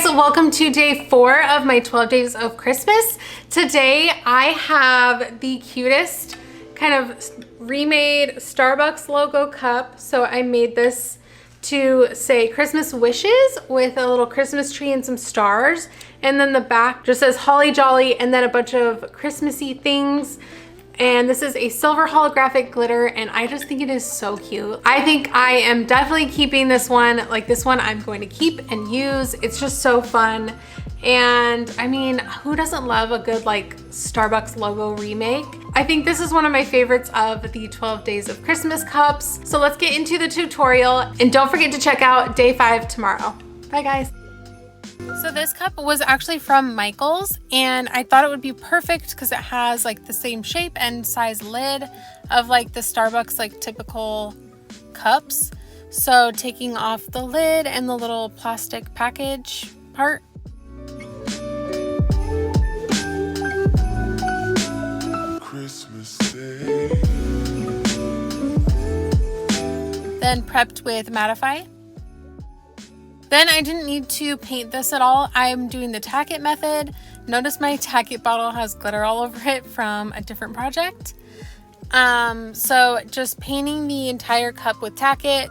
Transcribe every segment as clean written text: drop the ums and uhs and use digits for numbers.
guys, welcome to day 4 of my 12 days of Christmas. Today I have the cutest kind of remade Starbucks logo cup. So I made this to say Christmas wishes with a little Christmas tree and some stars. And then the back just says Holly Jolly and then a bunch of Christmassy things. And this is a silver holographic glitter and I just think it is so cute. I think I am definitely keeping this one. Like this one I'm going to keep and use. It's just so fun. And I mean, who doesn't love a good like Starbucks logo remake? I think this is one of my favorites of the 12 days of Christmas cups. So let's get into the tutorial and don't forget to check out day 5 tomorrow. Bye guys. So this cup was actually from Michael's and I thought it would be perfect because it has like the same shape and size lid of like the Starbucks like typical cups. So taking off the lid and the little plastic package part. Christmas Day. Then prepped with mattify. Then I didn't need to paint this at all. I'm doing the tack it method. Notice my tack it bottle has glitter all over it from a different project. So just painting the entire cup with tack it.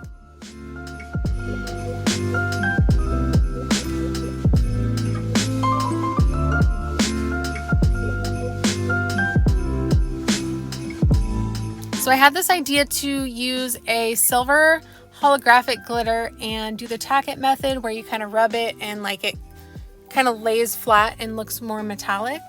So I had this idea to use a silver holographic glitter and do the tack it method where you kind of rub it and like it kind of lays flat and looks more metallic.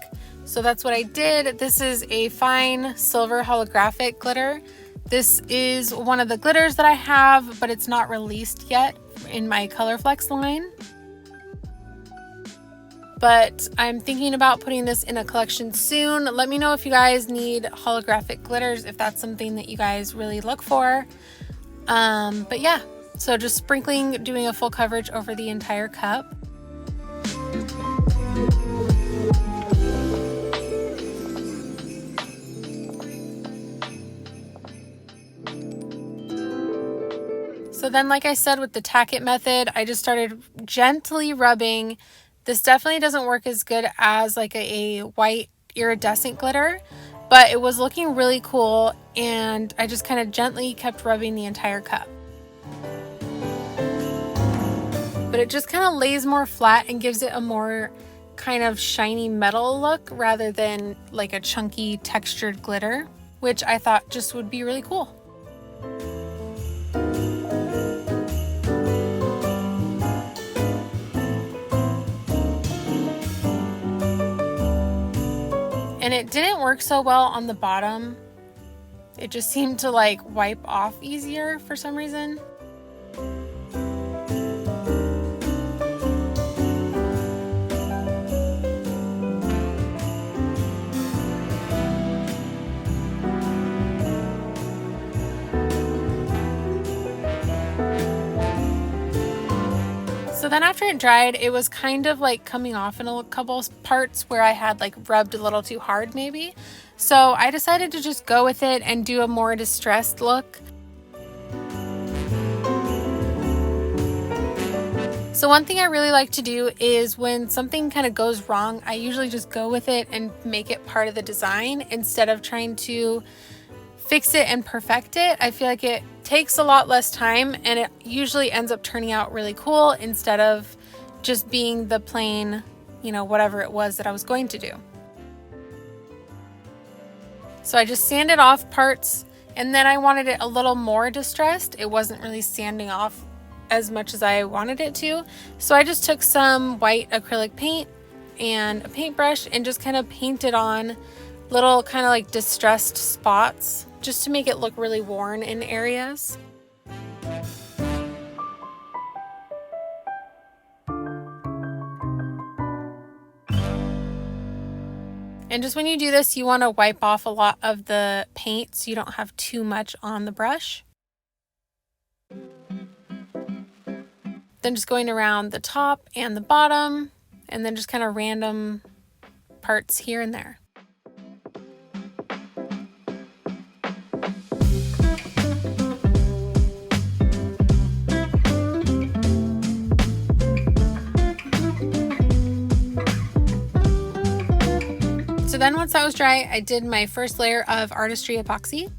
So that's what I did. This is a fine silver holographic glitter. This is one of the glitters that I have, but it's not released yet in my Colorflex line. But I'm thinking about putting this in a collection soon. Let me know if you guys need holographic glitters, if that's something that you guys really look for. But yeah, so just sprinkling, doing a full coverage over the entire cup. So then, like I said, with the tack it method, I just started gently rubbing. This definitely doesn't work as good as like a white iridescent glitter, but it was looking really cool and I just kind of gently kept rubbing the entire cup. But it just kind of lays more flat and gives it a more kind of shiny metal look rather than like a chunky textured glitter, which I thought just would be really cool. And it didn't work so well on the bottom. It just seemed to like wipe off easier for some reason. So then after it dried, it was kind of like coming off in a couple parts where I had like rubbed a little too hard maybe. So I decided to just go with it and do a more distressed look. So one thing I really like to do is when something kind of goes wrong, I usually just go with it and make it part of the design instead of trying to fix it and perfect it. I feel like it takes a lot less time and it usually ends up turning out really cool instead of just being the plain, you know, whatever it was that I was going to do. So I just sanded off parts and then I wanted it a little more distressed. It wasn't really sanding off as much as I wanted it to. So I just took some white acrylic paint and a paintbrush and just kind of painted on little kind of like distressed spots just to make it look really worn in areas. And just when you do this, you want to wipe off a lot of the paint so you don't have too much on the brush. Then just going around the top and the bottom, and then just kind of random parts here and there. So then once that was dry, I did my first layer of Artistry Epoxy.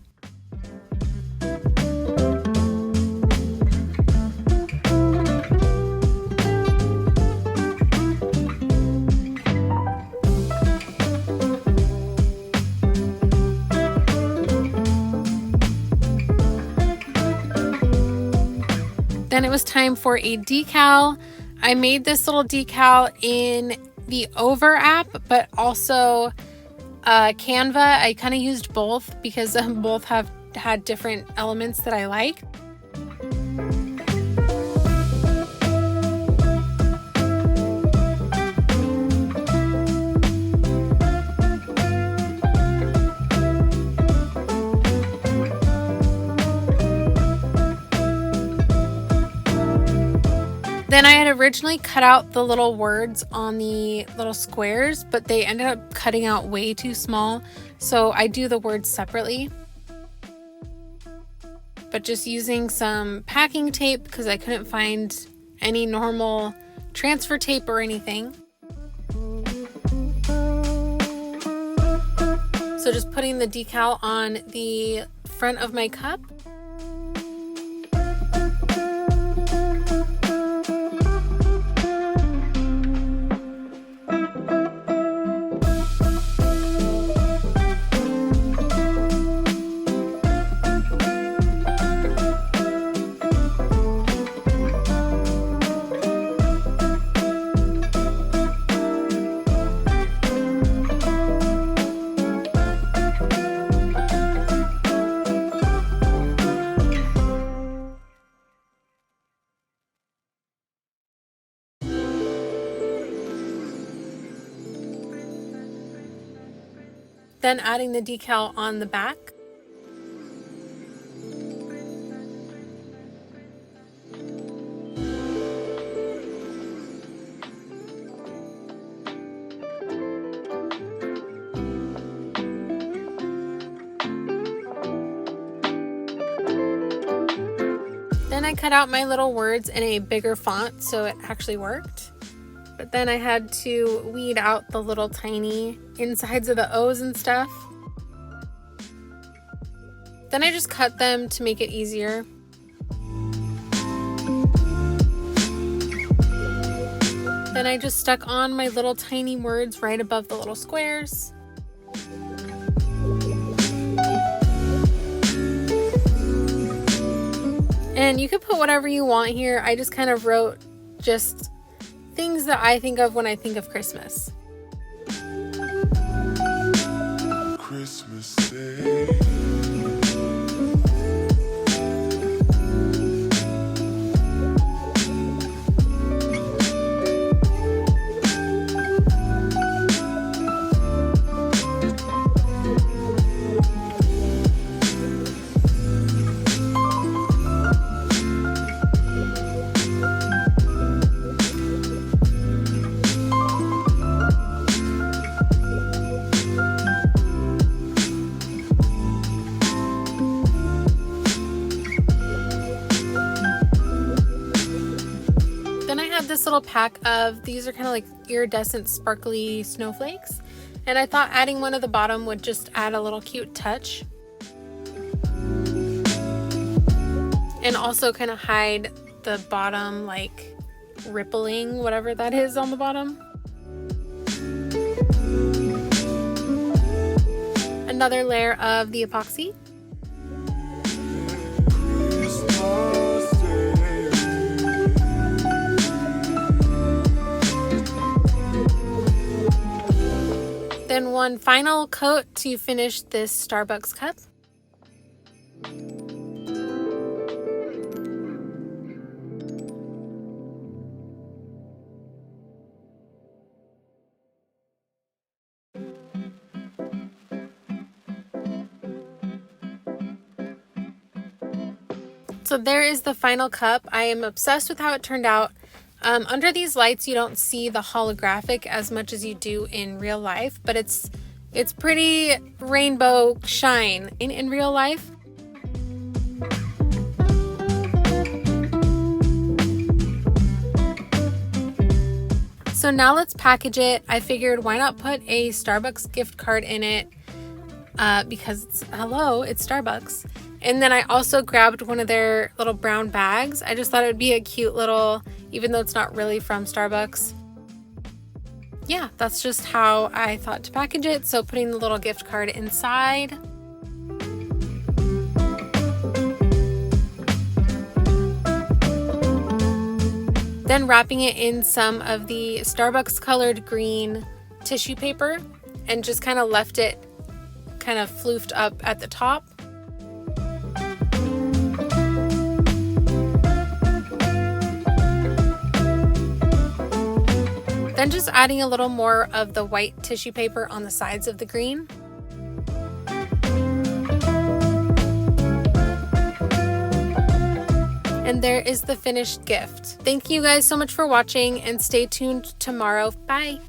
Then it was time for a decal. I made this little decal in the Over app, but also Canva. I kind of used both because both have had different elements that I like. Then I had originally cut out the little words on the little squares, but they ended up cutting out way too small. So I do the words separately. But just using some packing tape because I couldn't find any normal transfer tape or anything. So just putting the decal on the front of my cup. Then adding the decal on the back. Then I cut out my little words in a bigger font so it actually worked. But then I had to weed out the little tiny insides of the O's and stuff. Then I just cut them to make it easier. Then I just stuck on my little tiny words right above the little squares. And you could put whatever you want here. I just kind of wrote just things that I think of when I think of Christmas. Christmas Day. This little pack of these are kind of like iridescent sparkly snowflakes, and I thought adding one at the bottom would just add a little cute touch and also kind of hide the bottom like rippling, whatever that is on the bottom. Another layer of the epoxy. Then one final coat to finish this Starbucks cup. So there is the final cup. I am obsessed with how it turned out. Under these lights, you don't see the holographic as much as you do in real life, but it's pretty rainbow shine in real life. so now let's package it. I figured why not put a Starbucks gift card in it because hello, it's Starbucks. And then I also grabbed one of their little brown bags. I just thought it would be a cute little, even though it's not really from Starbucks. Yeah, that's just how I thought to package it. So putting the little gift card inside. Then wrapping it in some of the Starbucks colored green tissue paper and just kind of left it kind of floofed up at the top. Then just adding a little more of the white tissue paper on the sides of the green. And there is the finished gift. Thank you guys so much for watching and stay tuned tomorrow. Bye.